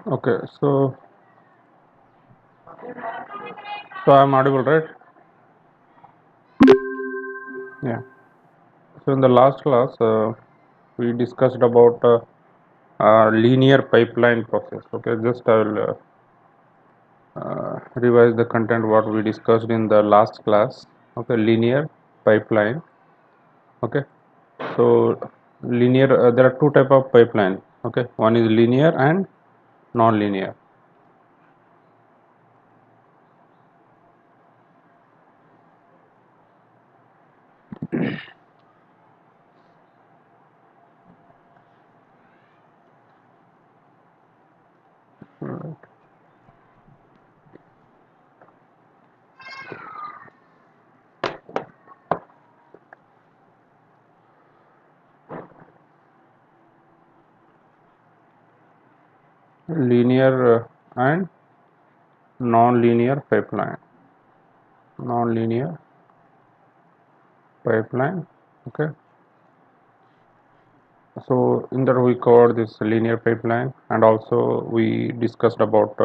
Okay, so I'm audible, right? Yeah. So in the last class, we discussed about linear pipeline process. Okay, just I will revise the content what we discussed in the last class. Okay, linear pipeline. Okay, so linear. There are two type of pipeline. Okay, one is linear and non-linear. Linear and non-linear pipeline. Non-linear pipeline. Okay. So in that we covered this linear pipeline, and also we discussed about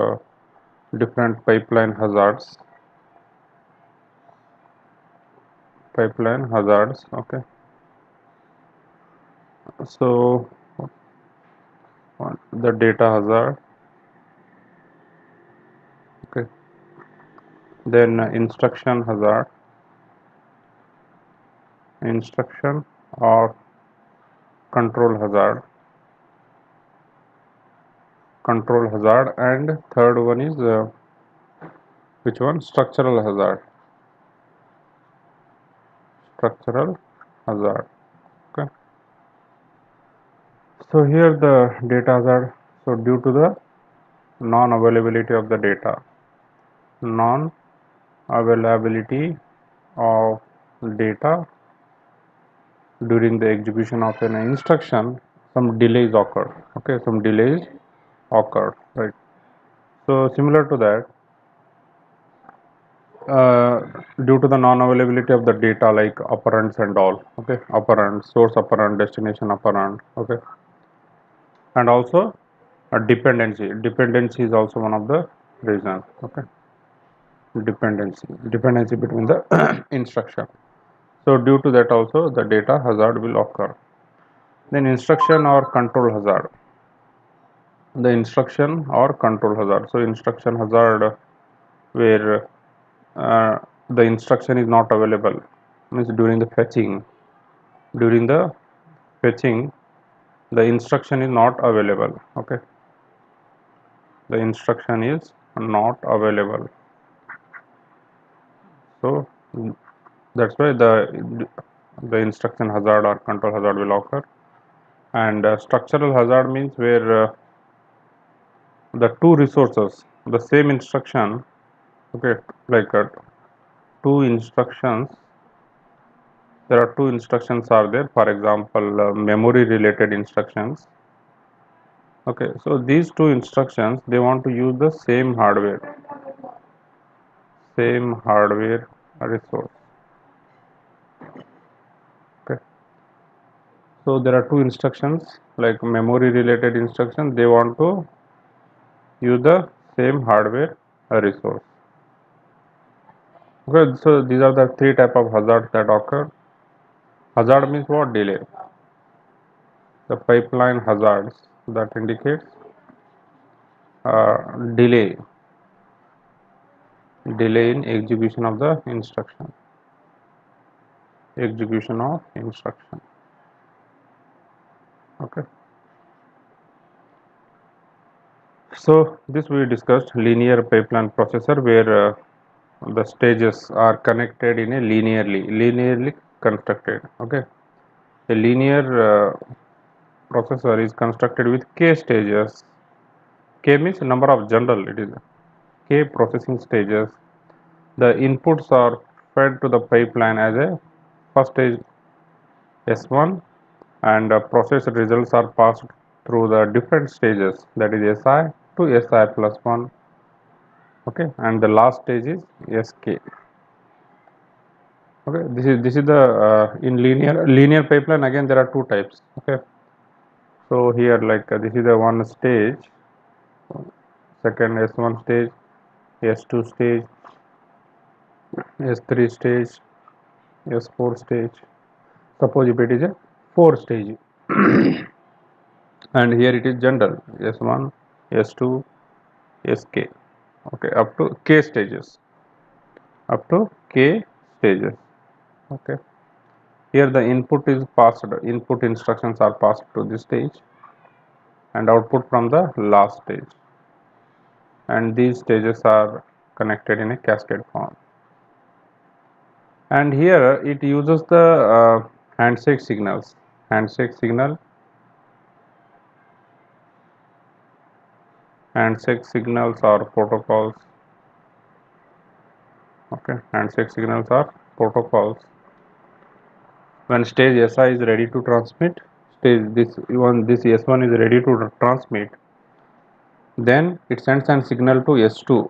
different pipeline hazards. Pipeline hazards. Okay. So the data hazard. Okay. Then instruction hazard. Instruction or control hazard. Control hazard, and third one is which one? Structural hazard. Structural hazard. Okay. So here the data hazard. So due to the non-availability of the data, non-availability of data during the execution of an instruction, some delays occur. Okay, some delays occur, right? So similar to that, uh, due to the non-availability of the data like operands and all. Okay, operand, source operand, destination operand. Okay, and also a dependency. Dependency is also one of the reasons. Okay, dependency between the instruction. So due to that also the data hazard will occur. Then instruction or control hazard. The instruction or control hazard. So instruction hazard where the instruction is not available, means during the fetching. During the fetching, the instruction is not available. Okay, the instruction is not available. So that's why the instruction hazard or control hazard will occur. And structural hazard means where the two resources, the same instruction, okay, like two instructions, there are two instructions are there, for example memory related instructions. Okay, so these two instructions, they want to use the same hardware resource. Okay, so there are two instructions like memory related instructions, they want to use the same hardware resource. Okay, so these are the three type of hazards that occur. Hazard means what? Delay. The pipeline hazards that indicates delay in execution of the instruction. Execution of instruction. Okay. So this we discussed linear pipeline processor where the stages are connected in a linearly constructed. Okay. A linear processor is constructed with k stages. K means number of general. It is k processing stages. The inputs are fed to the pipeline as a first stage S1, and processed results are passed through the different stages, that is Si to Si plus 1. Okay, and the last stage is Sk. Okay, this is the in linear pipeline. Again, there are two types. Okay, so here like this is the one stage. second S1 stage, S2 stage, S3 stage, S4 stage. Suppose if it is a 4 stage, and here it is general S1, S2, SK. Okay, up to K stages. Up to K stages. Okay. Here the input is passed. Input instructions are passed to this stage, and output from the last stage. And these stages are connected in a cascade form. And here it uses the handshake signals. Handshake signal. Handshake signals are protocols. Okay, handshake signals are protocols. When stage SI is ready to transmit, this S1 is ready to transmit, then it sends an signal to S2.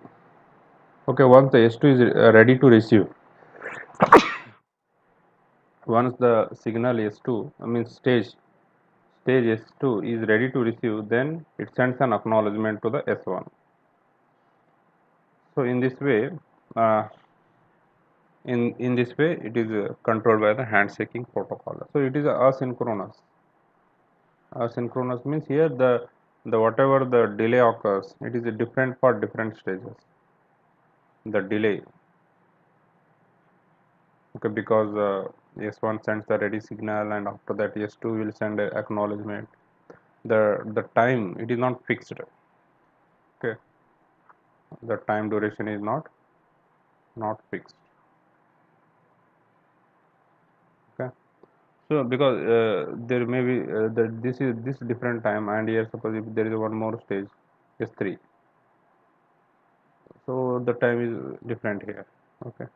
Okay, once the S2 is ready to receive, once the signal S2, I mean stage S2 is ready to receive, then it sends an acknowledgement to the S1. So in this way, uh, in this way, it is controlled by the handshaking protocol. So it is asynchronous. Asynchronous means here the whatever the delay occurs, it is different for different stages. The delay, okay, because S1 sends the ready signal, and after that S2 will send a acknowledgement. The time, it is not fixed. Okay, the time duration is not fixed. Okay, so because there may be this is this different time, and here suppose if there is one more stage S3, so the time is different here. Okay,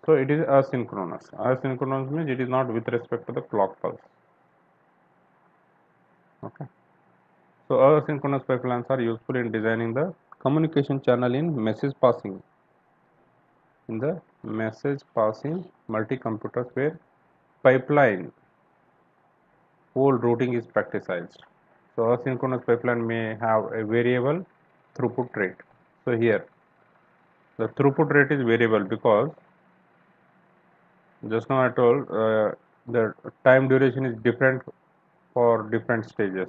so it is asynchronous. Asynchronous means it is not with respect to the clock pulse. Okay, so asynchronous pipelines are useful in designing the communication channel in the message passing multi-computers where pipeline whole routing is practiced. So asynchronous pipeline may have a variable throughput rate. So here the throughput rate is variable because just now I told the time duration is different for different stages.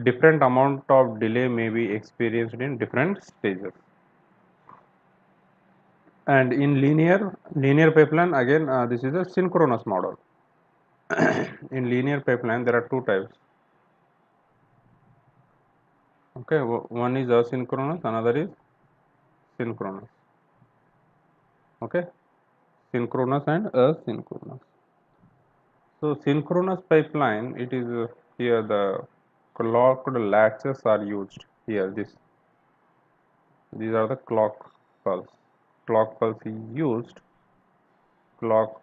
Different amount of delay may be experienced in different stages. And in linear pipeline, again this is a synchronous model. In linear pipeline there are two types. Okay, one is asynchronous, another is synchronous. Okay, synchronous and asynchronous. So synchronous pipeline, it is here the clocked latches are used. Here these are the clock pulse. Clock pulse is used. Clock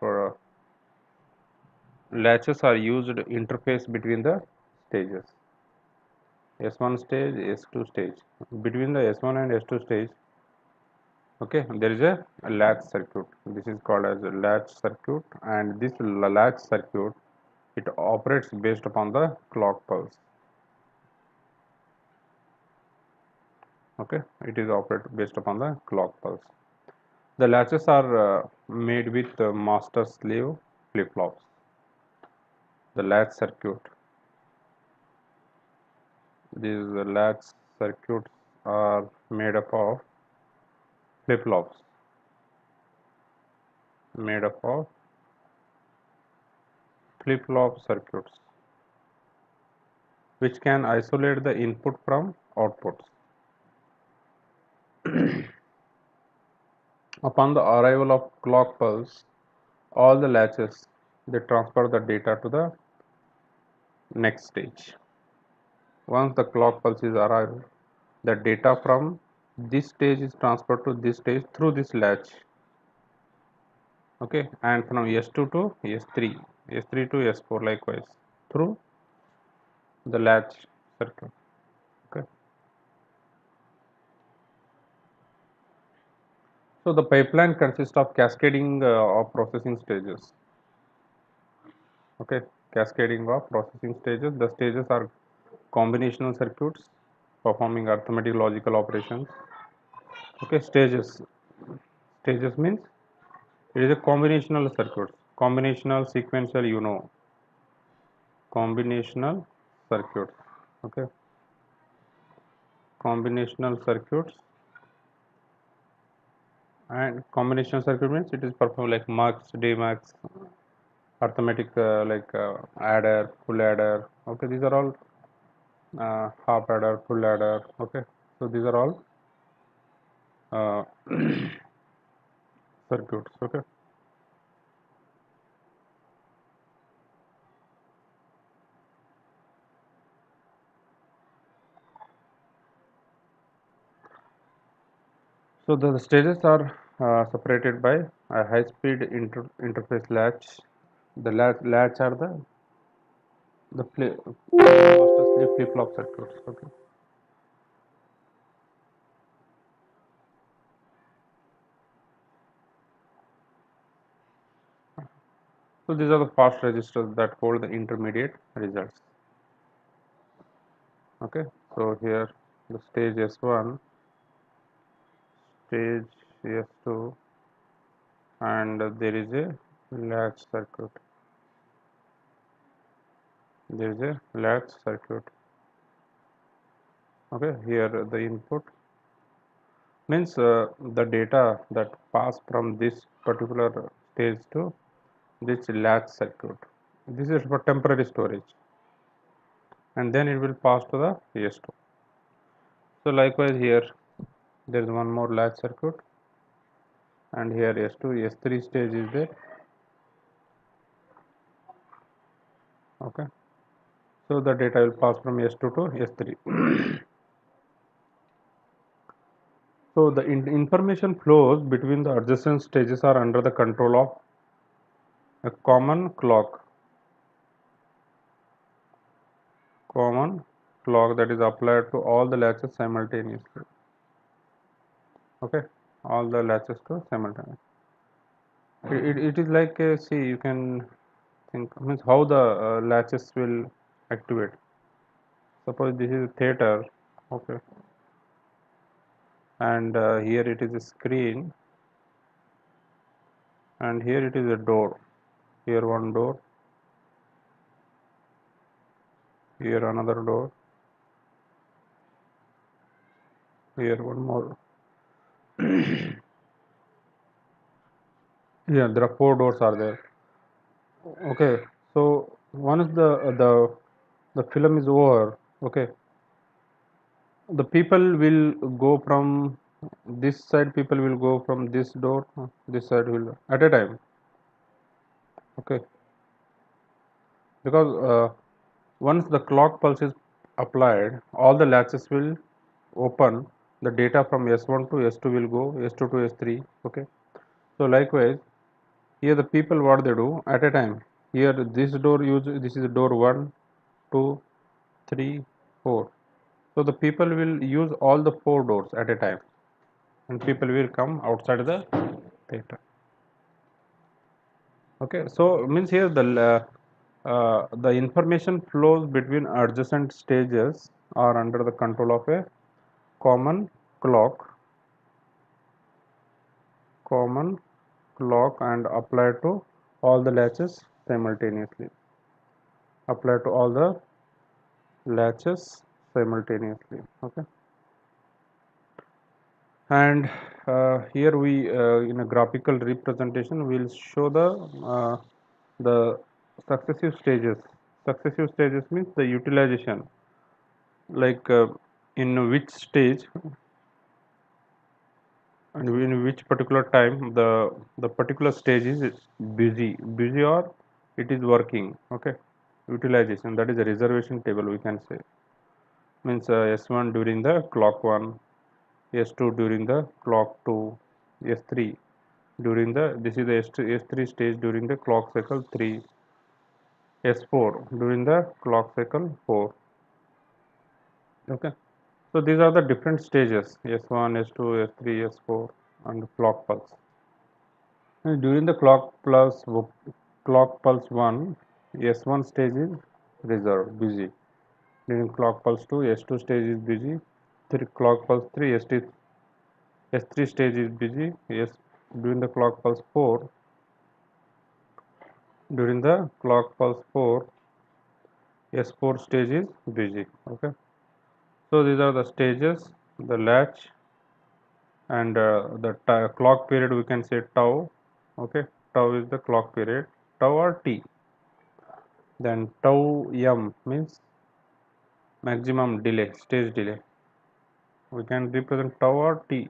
latches are used interface between the stages. S1 stage, S2 stage. Between the S1 and S2 stage, okay, there is a latch circuit. This is called as a latch circuit, and this latch circuit, it operates based upon the clock pulse. Okay, it is operated based upon the clock pulse. The latches are made with master slave flip flops. The latch circuit, these latch circuits are made up of flip flops, made up of flip flop circuits, which can isolate the input from outputs. Upon the arrival of clock pulse, all the latches, they transfer the data to the next stage. Once the clock pulse is arrived, the data from this stage is transferred to this stage through this latch. Okay, and from S2 to S3, S3 to S4 likewise through the latch circuit. Okay, so the pipeline consists of cascading of processing stages. Okay, cascading of processing stages. The stages are combinational circuits. performing arithmetic logical operations. Okay, stages means it is a combinational circuit, combinational sequential, combinational circuits. Okay, combinational circuits. And combinational circuit means it is performed like mux, dmux, arithmetic, like adder, full adder. Okay, these are all half adder, full adder. Okay, so these are all uh, circuits. Okay, so the stages are separated by a high-speed interface latch. The latch are the master flip flop circuits. Okay, so these are the fast registers that hold the intermediate results. Okay, so here the stage S1, stage S2, and there is a latch circuit. There is a latch circuit. Okay, here the input means the data that pass from this particular stage to this latch circuit. This is for temporary storage, and then it will pass to the S2. So likewise here there is one more latch circuit, and here S2, S3 stage is there. Okay, so the data will pass from S2 to S3. So the information flows between the adjacent stages are under the control of a common clock that is applied to all the latches simultaneously. Okay, all the latches to simultaneously. It is like see, you can think means how the latches will activate. Suppose this is a theater. Okay, and here it is a screen, and here it is a door. Here one door, here another door, here one more. Yeah, there are four doors are there. Okay, so once the film is over, okay, the people will go from this side. People will go from this door. This side will at a time. Okay, because once the clock pulse is applied, all the latches will open. The data from S1 to S2 will go. S2 to S3. Okay, so likewise here the people what they do at a time. Here this is door 1, 2, 3, 4. So the people will use all the four doors at a time, and people will come outside the theater. Okay, so means here the information flows between adjacent stages are under the control of a common clock, common clock, and applied to all the latches simultaneously. Apply to all the latches simultaneously. Okay, and here we in a graphical representation will show the successive stages. Successive stages means the utilization, like in which stage and in which particular time the particular stage is busy or it is working. Okay, utilization, that is a reservation table we can say. Means S1 during the clock 1, S2 during the clock 2, S3 during the this is the S3 stage during the clock cycle 3, S4 during the clock cycle 4. Okay, so these are the different stages S1, S2, S3, S4 and clock pulse. And during the clock pulse 1, S1 stage is reserved busy. During clock pulse 2, S2 stage is busy. 3 clock pulse 3 S3 stage is busy. Yes, during the clock pulse 4, during the clock pulse 4, S4 stage is busy. Okay, so these are the stages, the latch, and the clock period we can say tau. Okay, tau is the clock period, tau or t. Then tau m means maximum delay, stage delay. We can represent tau or t,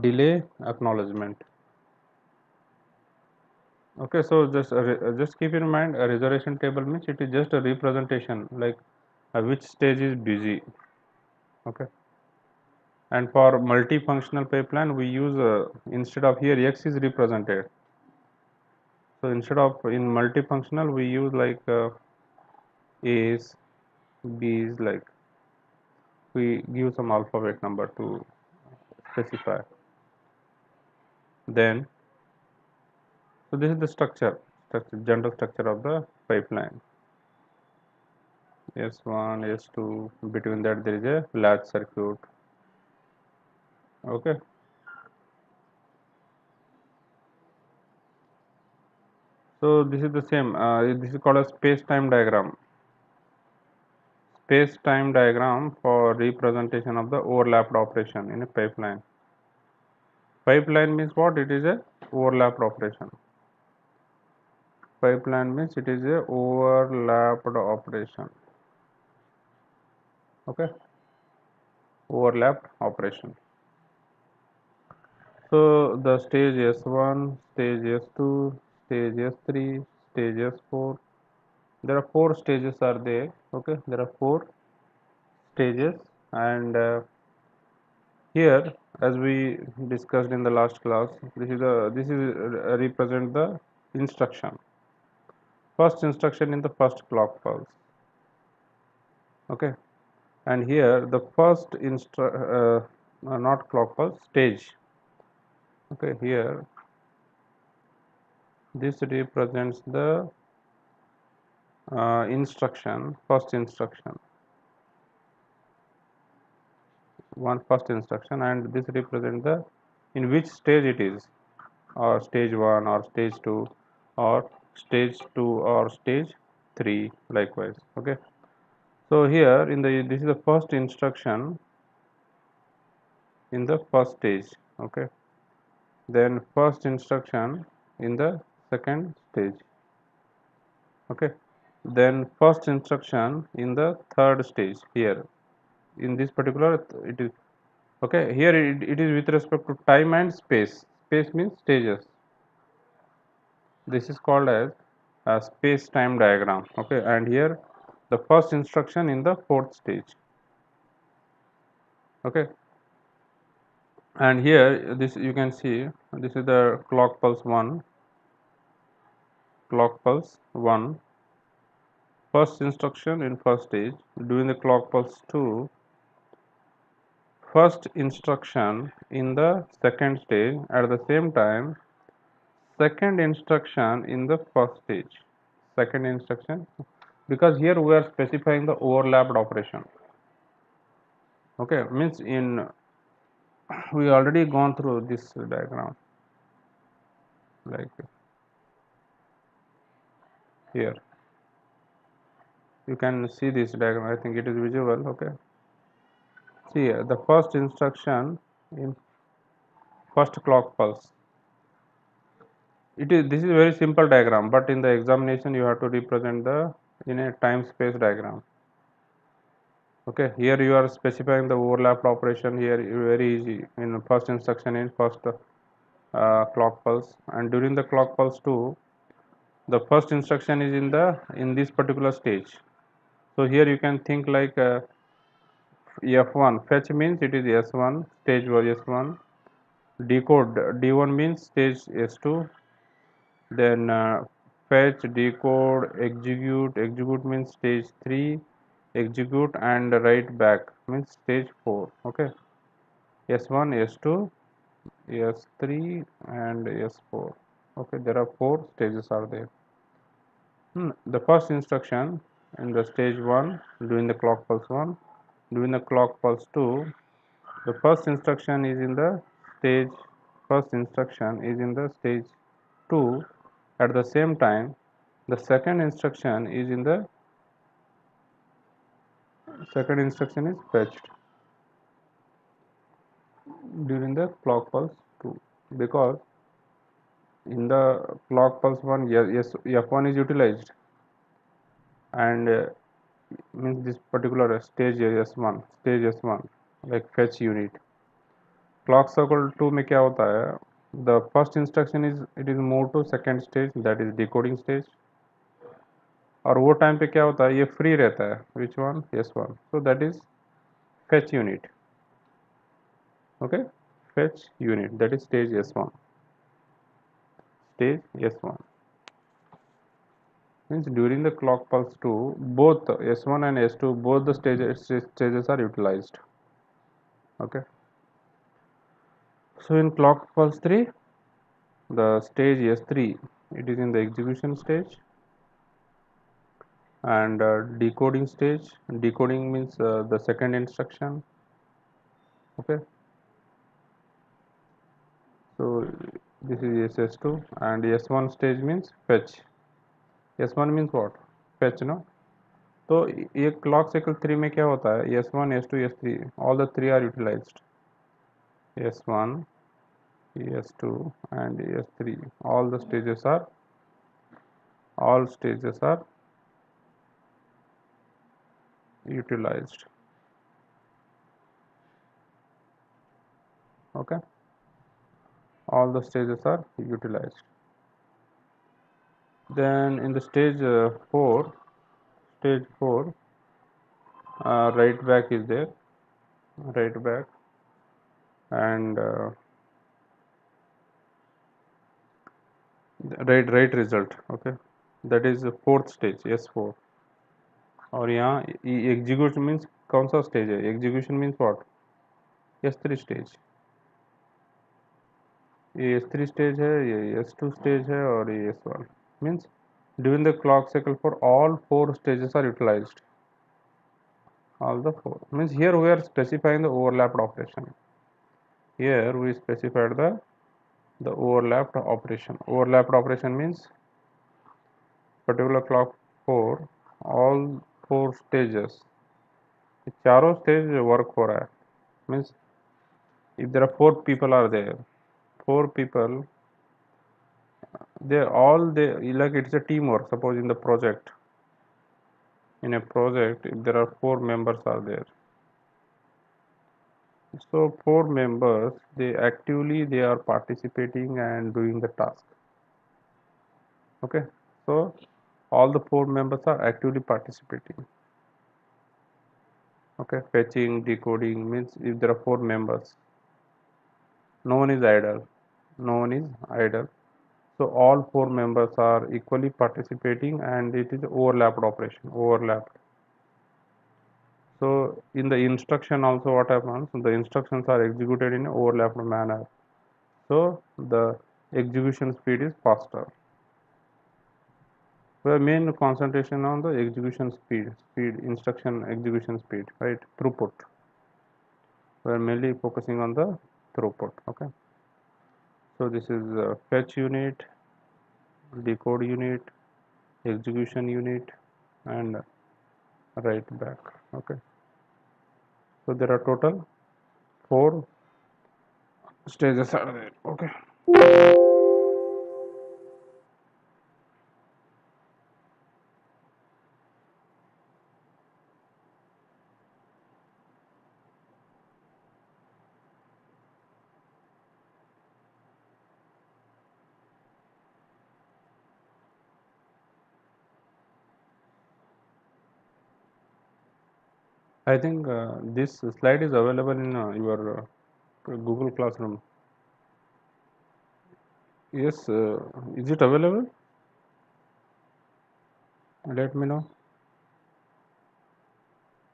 delay acknowledgement. Okay, so just keep in mind a reservation table means it is just a representation like which stage is busy. Okay, and for multifunctional pipeline we use instead of here x is represented. So instead of in multifunctional we use like A's, B's, like we give some alphabet number to specify. Then so this is the general structure of the pipeline. S1, S2, between that there is a latch circuit. Okay. So this is the same. This is called a space-time diagram. Space-time diagram for representation of the overlapped operation in a pipeline. Pipeline means what? It is a overlapped operation. Pipeline means it is a overlapped operation. Okay, overlapped operation. So the stage S1, stage S2, stage S3, stage S4. There are four stages are there. Okay, there are four stages, and here, as we discussed in the last class, this is represent the instruction. First instruction in the first clock pulse. Okay, and here the first not clock pulse, stage. Okay, here this represents the instruction, first instruction, first instruction, and this represents the in which stage it is, or stage 1 or stage 2 or stage 2 or stage 3 likewise. Okay, so here in the this is the first instruction in the first stage. Okay, then first instruction in the second stage. Okay, then first instruction in the third stage. Here in this particular it is okay, here it is with respect to time and space. Space means stages. This is called as a space time diagram. Okay, and here the first instruction in the fourth stage. Okay, and here this you can see this is the clock pulse 1, clock pulse 1, first instruction in first stage. During the clock pulse 2, first instruction in the second stage. At the same time, second instruction in the first stage. Second instruction, because here we are specifying the overlapped operation. Okay, means in we already gone through this diagram, like here you can see this diagram. I think it is visible. Okay, see here, the first instruction in first clock pulse. This is a very simple diagram, but in the examination you have to represent the in a time space diagram. Okay, here you are specifying the overlapped operation. Here very easy in first instruction in first clock pulse, and during the clock pulse 2, the first instruction is in this particular stage. So here you can think like F1 fetch means it is S1 stage was S1, decode D1 means stage S2, then fetch, decode, execute means stage 3, execute and write back means stage 4. Okay, S1, S2, S3 and S4. Okay, there are four stages are there. The first instruction in the stage 1 during the clock pulse 1, during the clock pulse 2, the first instruction is in the stage 2. At the same time, the second instruction is fetched during the clock pulse 2, because in the clock pulse 1, yes, F1 is utilized, and means this particular stage S1 like fetch unit. Clock cycle 2 में क्या होता है, the first instruction is it is moved to second stage, that is decoding stage, और वो time पे क्या होता है, ये फ्री रहता है, which one, S1, so that is fetch unit. Okay, fetch unit, that is stage S1. Means during the clock pulse 2, both S1 and S2, both the stages are utilized. Okay, so in clock pulse 3, the stage S3, it is in the execution stage, and decoding stage. Decoding means the second instruction. Okay, so this is S2, and S1 stage means fetch. S1 means what? Fetch, no? तो ये clock cycle 3 में क्या होता है, S1, S2, S3, all the three are utilized. S1, S2 and S3, all stages are utilized. Okay, all the stages are utilized. Then in the stage 4, write back is there, write back, and write result. Okay, that is the fourth stage, S4. और यहाँ execution means कौन सा stage है, execution means what, S3 stage. ये S3 stage है, ये S2 stage है, और ये S1. Means during the clock cycle for all 4 stages are utilized. All the 4 means here we are specifying the overlapped operation. Here we specified the overlapped operation. Overlapped operation means particular clock 4, all 4 stages, चारों stage work हो रहा है. Means if there are 4 people are there, 4 people, they like it's a teamwork. Suppose in a project, if there are 4 members are there, so 4 members, they are participating and doing the task. Okay, so all the 4 members are actively participating. Okay, fetching, decoding means if there are 4 members, no one is idle. So all 4 members are equally participating, and it is overlapped operation. So in the instruction also what happens, the instructions are executed in an overlapped manner, so the execution speed is faster. So main concentration on the execution speed, instruction execution speed, right? Throughput. We are mainly focusing on the throughput. Okay, so this is fetch unit, decode unit, execution unit, and write back. Okay, so there are total 4 stages are there. Okay, I think this slide is available in your Google Classroom. Yes, is it available? Let me know.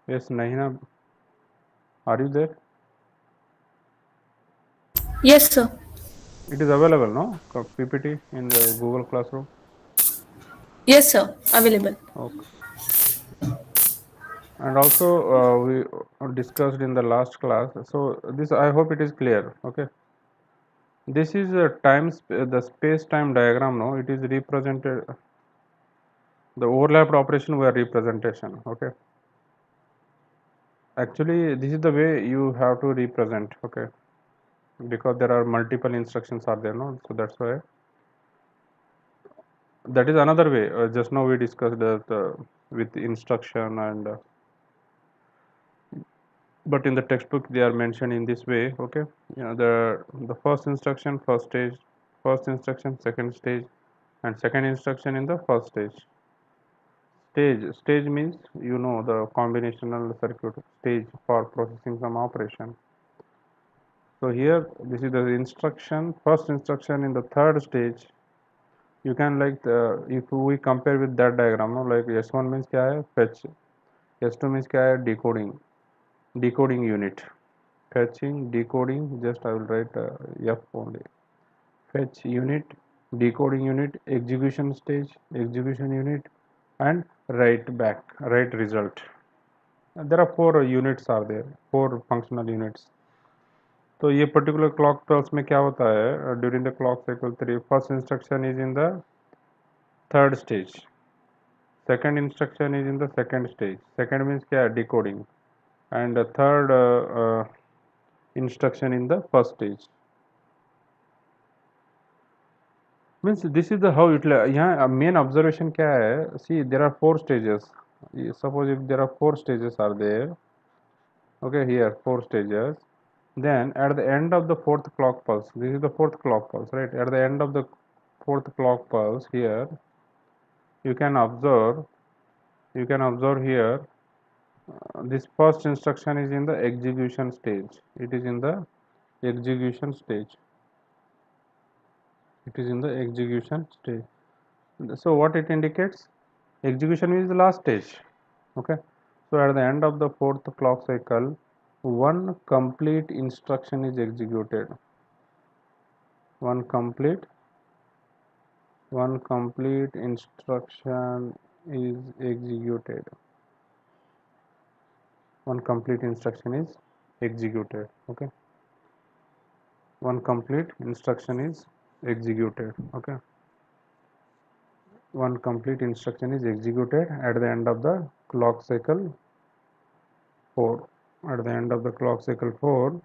Yes, Nahina, are you there? Yes, sir. It is available, no? PPT in the Google Classroom. Yes, sir. Available. Okay. And also we discussed in the last class, so this I hope it is clear. Okay, this is a the space time diagram. No, it is represented, the overlapped operation were representation. Okay, actually this is the way you have to represent. Okay, because there are multiple instructions are there, no, so that's why that is another way. Just now we discussed that with instruction and but in the textbook they are mentioned in this way. Okay, the first instruction first stage, first instruction second stage, and second instruction in the first stage. Stage means the combinational circuit stage for processing some operation. So here this is the instruction, first instruction in the third stage. You can like if we compare with that diagram, no, like S1 means क्या है fetch, S2 means क्या है decoding unit, fetching decoding, just I will write F only, fetch unit, decoding unit, execution stage, execution unit, and write result. There are four units are there, four functional units. तो ये particular clock pulse में क्या होता है during the clock cycle 3, first instruction is in the third stage, second instruction is in the second stage, second means क्या है decoding, and third instruction in the first stage. Means this is the how it. यहाँ main observation क्या है, see there are four stages. Suppose if there are four stages are there, okay, here four stages, then at the end of the fourth clock pulse, this is the fourth clock pulse, right? At the end of the fourth clock pulse, here you can observe here this first instruction is in the execution stage. It is in the execution stage. It is in the execution stage. So what it indicates? Execution is the last stage. Okay, so at the end of the fourth clock cycle, one complete instruction is executed. One complete instruction is executed. One complete instruction is executed. Okay, one complete instruction is executed. Okay, one complete instruction is executed at the end of the clock cycle 4. At the end of the clock cycle 4,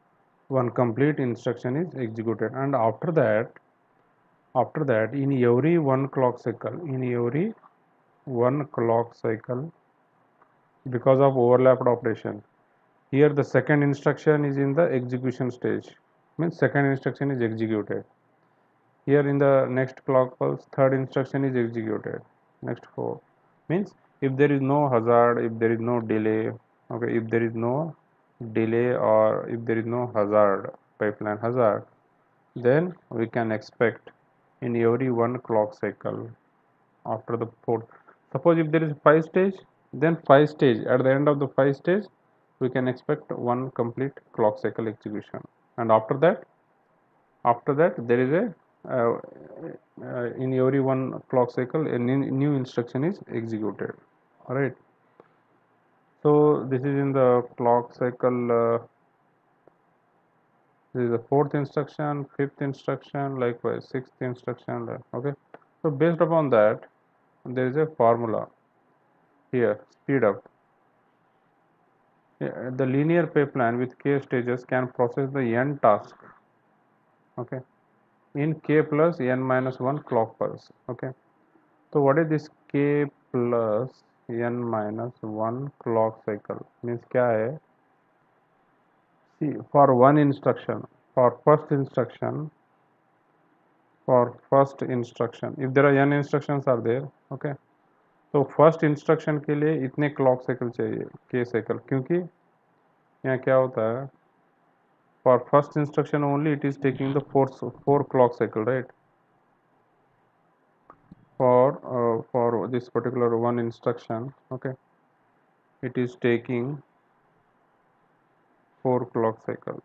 one complete instruction is executed, and after that in every one clock cycle, because of overlapped operation, here the second instruction is in the execution stage, means second instruction is executed. Here in the next clock pulse, third instruction is executed. Next 4 means if there is no hazard, if there is no delay, okay, if there is no delay or if there is no hazard, pipeline hazard, then we can expect in every one clock cycle after the fourth. Suppose if there is 5 stage, then 5 stage, at the end of the 5 stage we can expect one complete clock cycle execution, and after that there is a in every one clock cycle a new instruction is executed. All right, so this is in the clock cycle, this is the fourth instruction, fifth instruction, likewise sixth instruction. Okay, so based upon that there is a formula here, speed up. The linear pipeline with k stages can process the n task, okay, in k plus n minus 1 clock pulse. Okay, so what is this k plus n minus 1 clock cycle means क्या है? See, for one instruction, for first instruction, if there are n instructions are there, okay, तो first instruction के लिए इतने clock cycle चाहिए, के cycle, क्योंकि यहाँ क्या होता है, for first instruction only it is taking the four clock cycle, right, for this particular one instruction, okay, it is taking 4 clock cycle.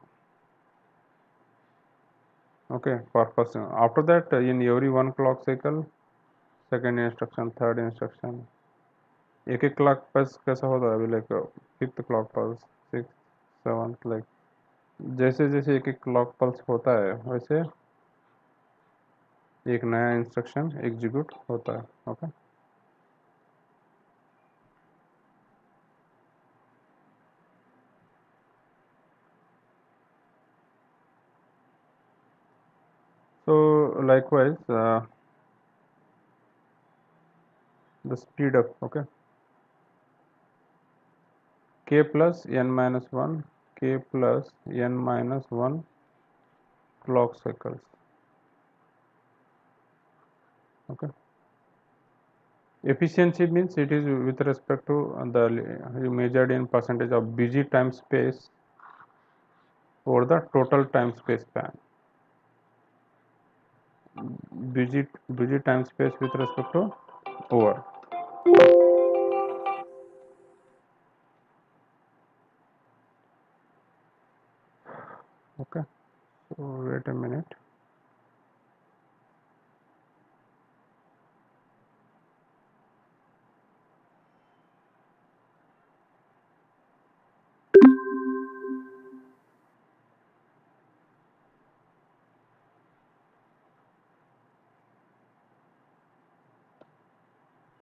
Okay, for first, after that in every one clock cycle, second instruction, third instruction, एक एक clock pulse कैसा होता है अभी, like fifth clock pulse, six, seventh, like जैसे जैसे एक एक क्लॉक पल्स होता है वैसे एक नया इंस्ट्रक्शन एग्जीक्यूट होता है. Okay. So likewise, the speed up, okay, k plus n minus 1, k plus n minus 1 clock cycles. Okay. Efficiency means it is with respect to the measured in percentage of busy time space over the total time space span. Busy time space with respect to over. Okay. So wait a minute.